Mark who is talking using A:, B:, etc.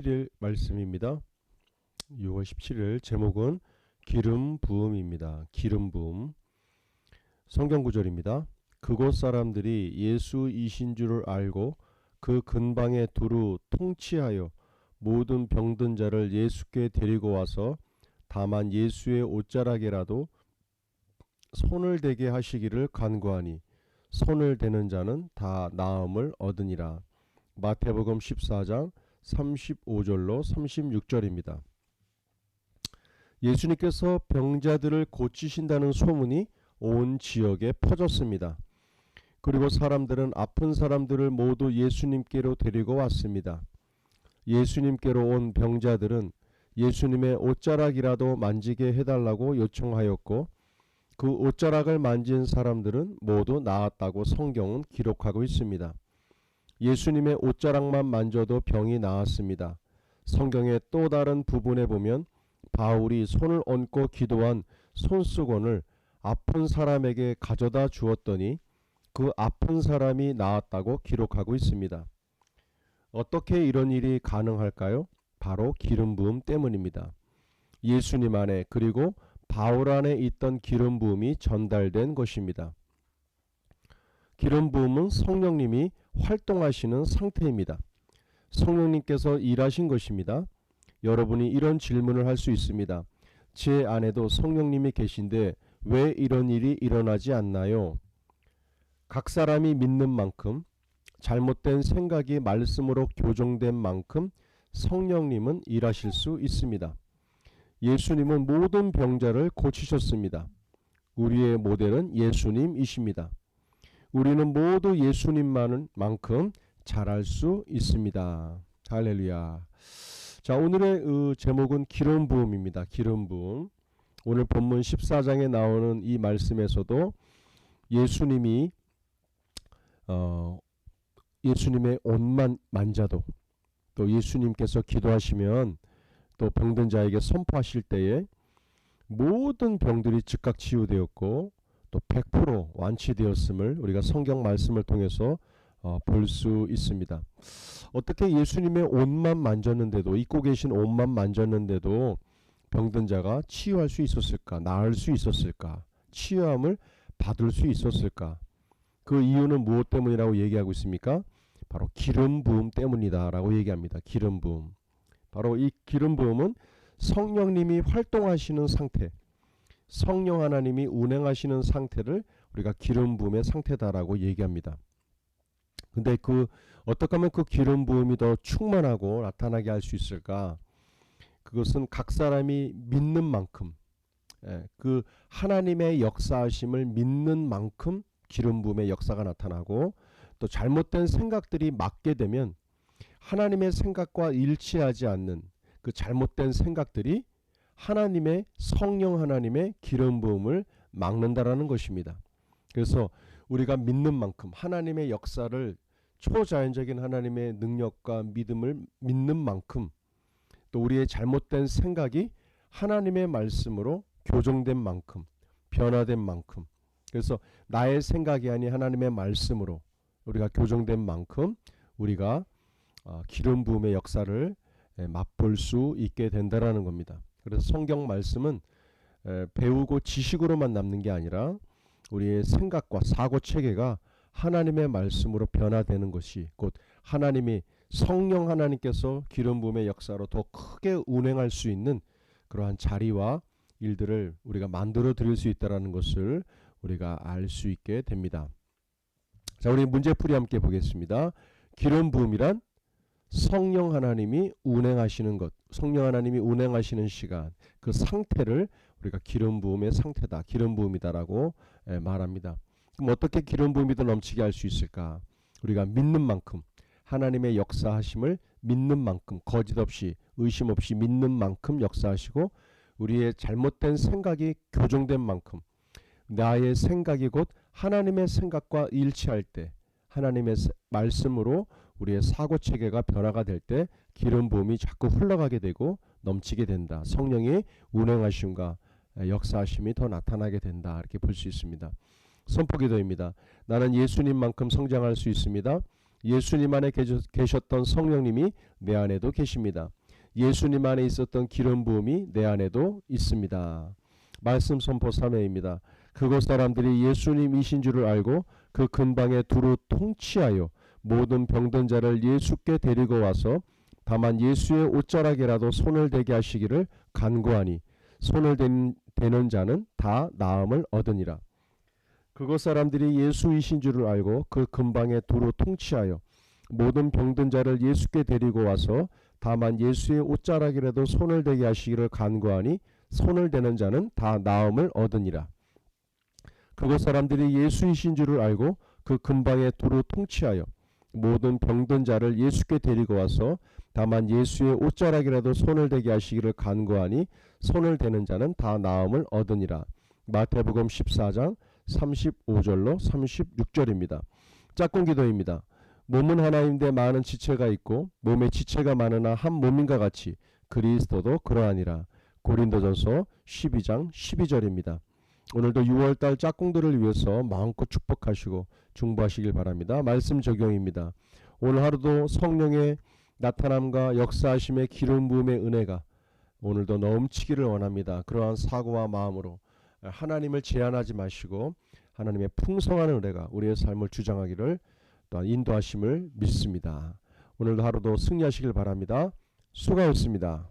A: 17일 말씀입니다. 6월 17일 제목은 기름 부음입니다. 기름 부음. 성경 구절입니다. 그곳 사람들이 예수이신 줄을 알고 그 근방에 두루 통치하여 모든 병든 자를 예수께 데리고 와서 다만 예수의 옷자락에라도 손을 대게 하시기를 간구하니 손을 대는 자는 다 나음을 얻으니라. 마태복음 14장 35절로 36절입니다. 예수님께서 병자들을 고치신다는 소문이 온 지역에 퍼졌습니다. 그리고 사람들은 아픈 사람들을 모두 예수님께로 데리고 왔습니다. 예수님께로 온 병자들은 예수님의 옷자락이라도 만지게 해달라고 요청하였고, 그 옷자락을 만진 사람들은 모두 나았다고 성경은 기록하고 있습니다. 예수님의 옷자락만 만져도 병이 나았습니다. 성경의 또 다른 부분에 보면 바울이 손을 얹고 기도한 손수건을 아픈 사람에게 가져다 주었더니 그 아픈 사람이 나았다고 기록하고 있습니다. 어떻게 이런 일이 가능할까요? 바로 기름 부음 때문입니다. 예수님 안에 그리고 바울 안에 있던 기름 부음이 전달된 것입니다. 기름 부음은 성령님이 활동하시는 상태입니다. 성령님께서 일하신 것입니다. 여러분이 이런 질문을 할 수 있습니다. 제 안에도 성령님이 계신데 왜 이런 일이 일어나지 않나요? 각 사람이 믿는 만큼, 잘못된 생각이 말씀으로 교정된 만큼 성령님은 일하실 수 있습니다. 예수님은 모든 병자를 고치셨습니다. 우리의 모델은 예수님이십니다. 우리는 모두 예수님만큼 잘할 수 있습니다. 할렐루야. 자, 오늘의 제목은 기름 부음입니다. 기름 부음. 오늘 본문 14장에 나오는 이 말씀에서도 예수님이 예수님의 옷만 만져도, 또 예수님께서 기도하시면 또 병든 자에게 선포하실 때에 모든 병들이 즉각 치유되었고 또 100% 완치되었음을 우리가 성경 말씀을 통해서 볼 수 있습니다. 어떻게 예수님의 옷만 만졌는데도, 입고 계신 옷만 만졌는데도 병든 자가 치유할 수 있었을까? 나을 수 있었을까? 치유함을 받을 수 있었을까? 그 이유는 무엇 때문이라고 얘기하고 있습니까? 바로 기름 부음 때문이다 라고 얘기합니다. 기름 부음. 바로 이 기름 부음은 성령님이 활동하시는 상태, 성령 하나님이 운행하시는 상태를 우리가 기름 부음의 상태다라고 얘기합니다. 근데 어떻게 하면 그 기름 부음이 더 충만하고 나타나게 할 수 있을까? 그것은 각 사람이 믿는 만큼, 그 하나님의 역사하심을 믿는 만큼 기름 부음의 역사가 나타나고, 또 잘못된 생각들이 맞게 되면 하나님의 생각과 일치하지 않는 그 잘못된 생각들이 하나님의 성령 하나님의 기름 부음을 막는다라는 것입니다. 그래서 우리가 믿는 만큼, 하나님의 역사를, 초자연적인 하나님의 능력과 믿음을 믿는 만큼, 또 우리의 잘못된 생각이 하나님의 말씀으로 교정된 만큼, 변화된 만큼, 그래서 나의 생각이 아닌 하나님의 말씀으로 우리가 교정된 만큼 우리가 기름 부음의 역사를 맛볼 수 있게 된다라는 겁니다. 그래서 성경 말씀은 배우고 지식으로만 남는 게 아니라 우리의 생각과 사고체계가 하나님의 말씀으로 변화되는 것이, 곧 하나님이, 성령 하나님께서 기름 부음의 역사로 더 크게 운행할 수 있는 그러한 자리와 일들을 우리가 만들어 드릴 수 있다는 것을 우리가 알 수 있게 됩니다. 자, 우리 문제풀이 함께 보겠습니다. 기름 부음이란 성령 하나님이 운행하시는 것, 성령 하나님이 운행하시는 시간, 그 상태를 우리가 기름 부음의 상태다, 기름 부음이다라고 말합니다. 그럼 어떻게 기름 부음이 더 넘치게 할 수 있을까? 우리가 믿는 만큼, 하나님의 역사하심을 믿는 만큼, 거짓 없이, 의심 없이 믿는 만큼 역사하시고, 우리의 잘못된 생각이 교정된 만큼, 나의 생각이 곧 하나님의 생각과 일치할 때, 하나님의 말씀으로 우리의 사고체계가 변화가 될 때 기름 부음이 자꾸 흘러가게 되고 넘치게 된다. 성령의 운행하심과 역사하심이 더 나타나게 된다. 이렇게 볼 수 있습니다. 선포기도입니다. 나는 예수님만큼 성장할 수 있습니다. 예수님 안에 계셨던 성령님이 내 안에도 계십니다. 예수님 안에 있었던 기름 부음이 내 안에도 있습니다. 말씀 선포 3회입니다. 그곳 사람들이 예수님이신 줄을 알고 그 근방에 두루 통치하여 모든 병든 자를 예수께 데리고 와서 다만 예수의 옷자락에라도 손을 대게 하시기를 간구하니 손을 대는 자는 다 나음을 얻으니라. 그곳 사람들이 예수이신 줄을 알고 그 근방에 두루 통치하여 모든 병든 자를 예수께 데리고 와서 다만 예수의 옷자락이라도 손을 대게 하시기를 간구하니 손을 대는 자는 다 나음을 얻으니라. 그곳 사람들이 예수이신 줄을 알고 그 근방에 두루 통치하여 모든 병든 자를 예수께 데리고 와서 다만 예수의 옷자락이라도 손을 대게 하시기를 간구하니 손을 대는 자는 다 나음을 얻으니라. 마태복음 14장 35절로 36절입니다. 짝꿍 기도입니다. 몸은 하나인데 많은 지체가 있고 몸에 지체가 많으나 한 몸인가 같이 그리스도도 그러하니라. 고린도전서 12장 12절입니다. 오늘도 6월달 짝꿍들을 위해서 마음껏 축복하시고 중보하시길 바랍니다. 말씀 적용입니다. 오늘 하루도 성령의 나타남과 역사하심의 기름 부음의 은혜가 오늘도 넘치기를 원합니다. 그러한 사고와 마음으로 하나님을 제한하지 마시고 하나님의 풍성한 은혜가 우리의 삶을 주장하기를 또한 인도하심을 믿습니다. 오늘도 하루도 승리하시길 바랍니다. 수고하셨습니다.